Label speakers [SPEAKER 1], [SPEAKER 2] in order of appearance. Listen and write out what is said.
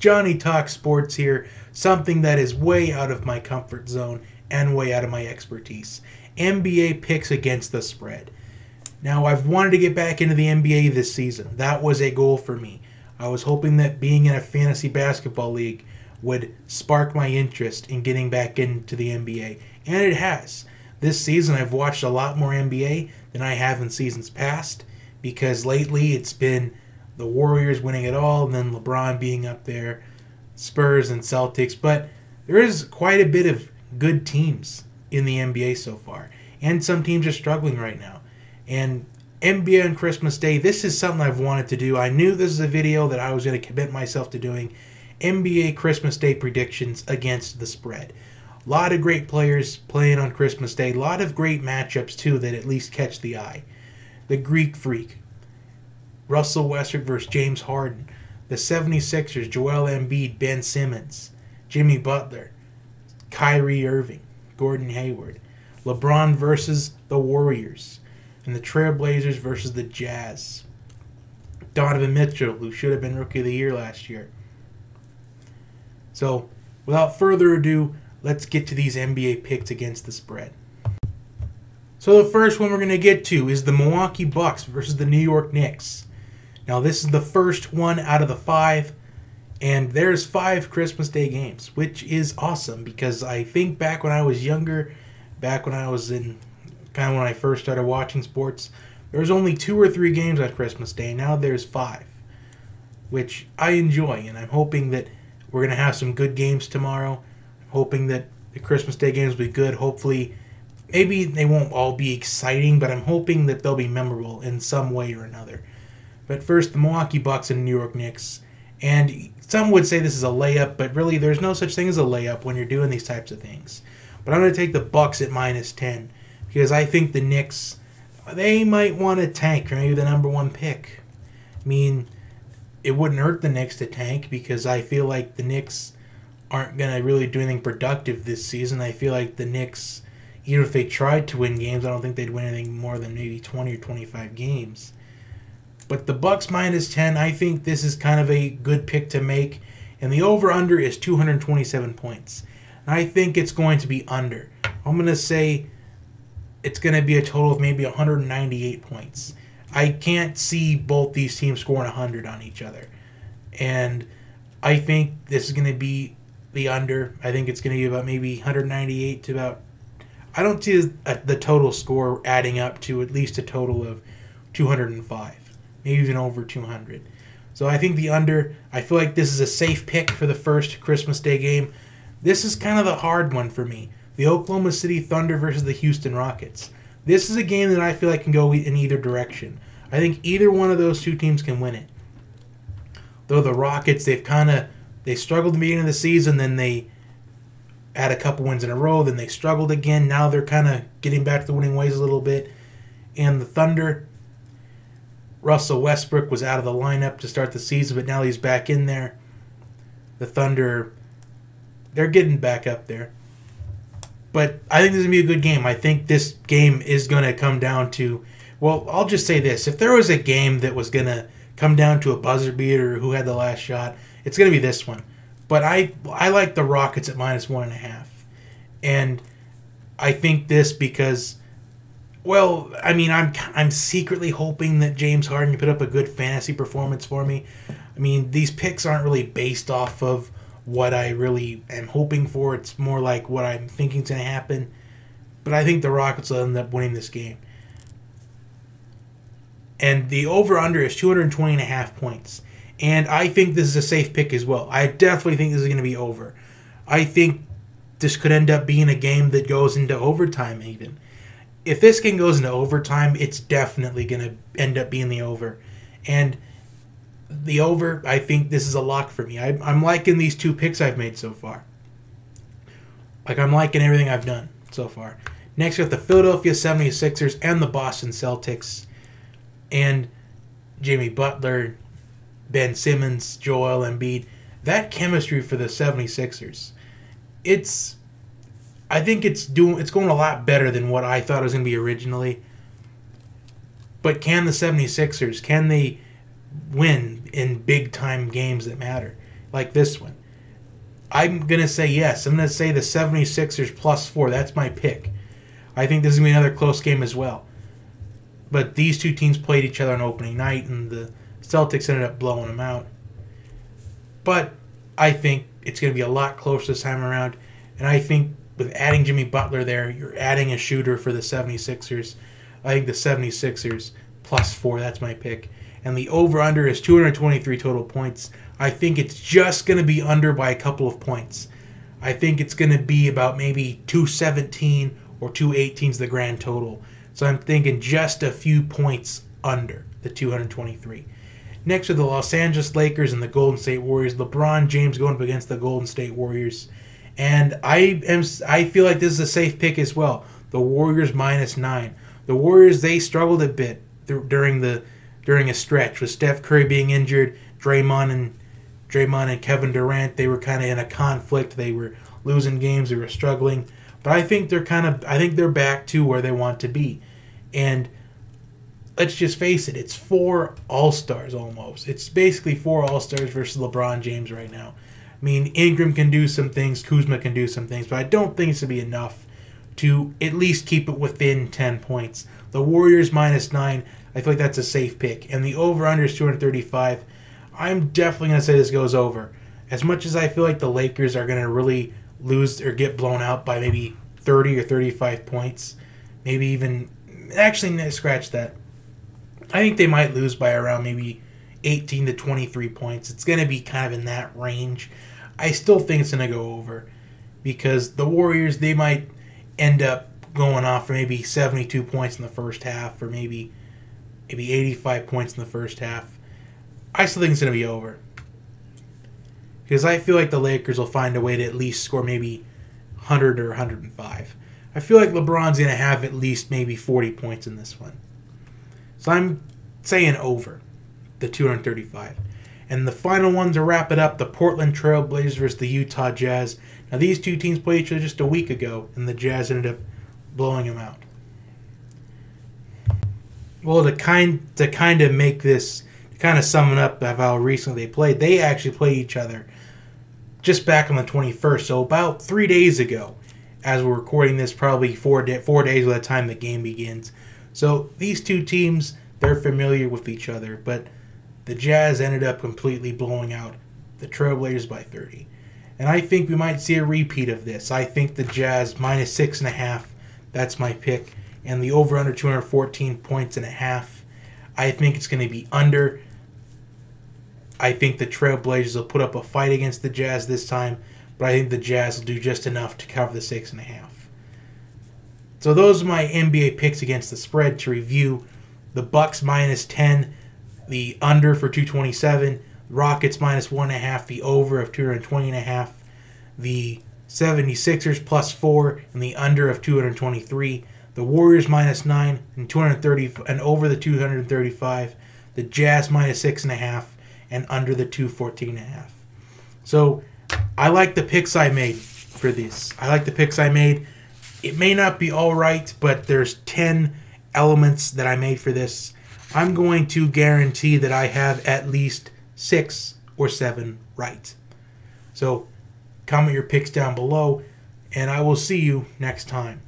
[SPEAKER 1] Johnny Talk Sports here, something that is way out of my comfort zone and way out of my expertise. NBA picks against the spread. Now, I've wanted to get back into the NBA this season. That was a goal for me. I was hoping that being in a fantasy basketball league would spark my interest in getting back into the NBA. And it has. This season, I've watched a lot more NBA than I have in seasons past, because lately it's been the Warriors winning it all, and then LeBron being up there, Spurs and Celtics. But there is quite a bit of good teams in the NBA so far, and some teams are struggling right now. And NBA on Christmas Day, this is something I've wanted to do. I knew this is a video that I was going to commit myself to doing. NBA Christmas Day predictions against the spread. A lot of great players playing on Christmas Day. A lot of great matchups, too, that at least catch the eye. The Greek Freak, Russell Westbrook versus James Harden. The 76ers, Joel Embiid, Ben Simmons, Jimmy Butler, Kyrie Irving, Gordon Hayward. LeBron versus the Warriors. And the Trailblazers versus the Jazz. Donovan Mitchell, who should have been Rookie of the Year last year. So, without further ado, let's get to these NBA picks against the spread. So the first one we're going to get to is the Milwaukee Bucks versus the New York Knicks. Now this is the first one out of the 5, and there's 5 Christmas Day games, which is awesome because I think back when I was younger, back when I was in kind of when I first started watching sports, there was only 2 or 3 games on Christmas Day. Now there's 5, which I enjoy, and I'm hoping that we're going to have some good games tomorrow. I'm hoping that the Christmas Day games will be good. Hopefully, maybe they won't all be exciting, but I'm hoping that they'll be memorable in some way or another. But first, the Milwaukee Bucks and New York Knicks. And some would say this is a layup, but really there's no such thing as a layup when you're doing these types of things. But I'm going to take the Bucks at -10 because I think the Knicks, they might want to tank or maybe the number 1 pick. I mean, it wouldn't hurt the Knicks to tank because I feel like the Knicks aren't going to really do anything productive this season. I feel like the Knicks, even if they tried to win games, I don't think they'd win anything more than maybe 20 or 25 games. But the Bucks -10, I think this is kind of a good pick to make. And the over-under is 227 points. And I think it's going to be under. I'm going to say it's going to be a total of maybe 198 points. I can't see both these teams scoring 100 on each other. And I think this is going to be the under. I think it's going to be about maybe 198 to about... I don't see the total score adding up to at least a total of 205. Maybe even over 200. So I think the under, I feel like this is a safe pick for the first Christmas Day game. This is kind of the hard one for me. The Oklahoma City Thunder versus the Houston Rockets. This is a game that I feel like can go in either direction. I think either one of those two teams can win it. Though the Rockets, they struggled at the beginning of the season, then they had a couple wins in a row, then they struggled again. Now they're kind of getting back to the winning ways a little bit. And the Thunder, Russell Westbrook was out of the lineup to start the season, but now he's back in there. The Thunder, they're getting back up there. But I think this is going to be a good game. I think this game is going to come down to, well, I'll just say this. If there was a game that was going to come down to a buzzer beater or who had the last shot, it's going to be this one. But I like the Rockets at -1.5. And I think this because, well, I mean, I'm secretly hoping that James Harden can put up a good fantasy performance for me. I mean, these picks aren't really based off of what I really am hoping for. It's more like what I'm thinking is going to happen. But I think the Rockets will end up winning this game. And the over-under is 220.5 points. And I think this is a safe pick as well. I definitely think this is going to be over. I think this could end up being a game that goes into overtime even. If this game goes into overtime, it's definitely going to end up being the over. And the over, I think this is a lock for me. I'm liking these 2 picks I've made so far. Like, I'm liking everything I've done so far. Next, we have the Philadelphia 76ers and the Boston Celtics. And Jimmy Butler, Ben Simmons, Joel Embiid. That chemistry for the 76ers, I think it's going a lot better than what I thought it was going to be originally. But can the 76ers, can they win in big-time games that matter? like this one. I'm going to say yes. I'm going to say the 76ers +4. That's my pick. I think this is going to be another close game as well. But these two teams played each other on opening night, and the Celtics ended up blowing them out. But I think it's going to be a lot closer this time around. And I think with adding Jimmy Butler there, you're adding a shooter for the 76ers. I think the 76ers +4. That's my pick. And the over-under is 223 total points. I think it's just going to be under by a couple of points. I think it's going to be about maybe 217 or 218 is the grand total. So I'm thinking just a few points under the 223. Next are the Los Angeles Lakers and the Golden State Warriors. LeBron James going up against the Golden State Warriors. And I feel like this is a safe pick as well. The Warriors -9. The Warriors, they struggled a bit during a stretch with Steph Curry being injured, Draymond and Kevin Durant. They were kind of in a conflict. They were losing games. They were struggling. But I think they're back to where they want to be. And let's just face it, it's 4 All-Stars almost. It's basically 4 All-Stars versus LeBron James right now. I mean, Ingram can do some things, Kuzma can do some things, but I don't think it's going to be enough to at least keep it within 10 points. The Warriors -9, I feel like that's a safe pick. And the over-under is 235. I'm definitely going to say this goes over. As much as I feel like the Lakers are going to really lose or get blown out by maybe 30 or 35 points, maybe even, actually, scratch that. I think they might lose by around maybe 18 to 23 points. It's going to be kind of in that range. I still think it's going to go over because the Warriors, they might end up going off for maybe 72 points in the first half or maybe 85 points in the first half. I still think it's going to be over because I feel like the Lakers will find a way to at least score maybe 100 or 105. I feel like LeBron's going to have at least maybe 40 points in this one. So I'm saying over the 235. And the final one to wrap it up, the Portland Trail Blazers versus the Utah Jazz. Now these two teams played each other just a week ago, and the Jazz ended up blowing them out. Well, to kind of make this, to kind of sum it up of how recently they played, they actually played each other just back on the 21st, so about 3 days ago, as we're recording this, probably 4 days by the time the game begins. So these two teams, they're familiar with each other, but the Jazz ended up completely blowing out the Trailblazers by 30. And I think we might see a repeat of this. I think the Jazz -6.5, that's my pick. And the over-under 214 points and a half, I think it's going to be under. I think the Trailblazers will put up a fight against the Jazz this time, but I think the Jazz will do just enough to cover the 6.5. So those are my NBA picks against the spread to review. The Bucks -10, the under for 227, Rockets -1.5, the over of 220.5, the 76ers +4, and the under of 223. The Warriors -9 and 230 and over the 235. The Jazz -6.5 and under the 214.5. So I like the picks I made for this. I like the picks I made. It may not be all right, but there's 10 elements that I made for this. I'm going to guarantee that I have at least 6 or 7 right. So comment your picks down below, and I will see you next time.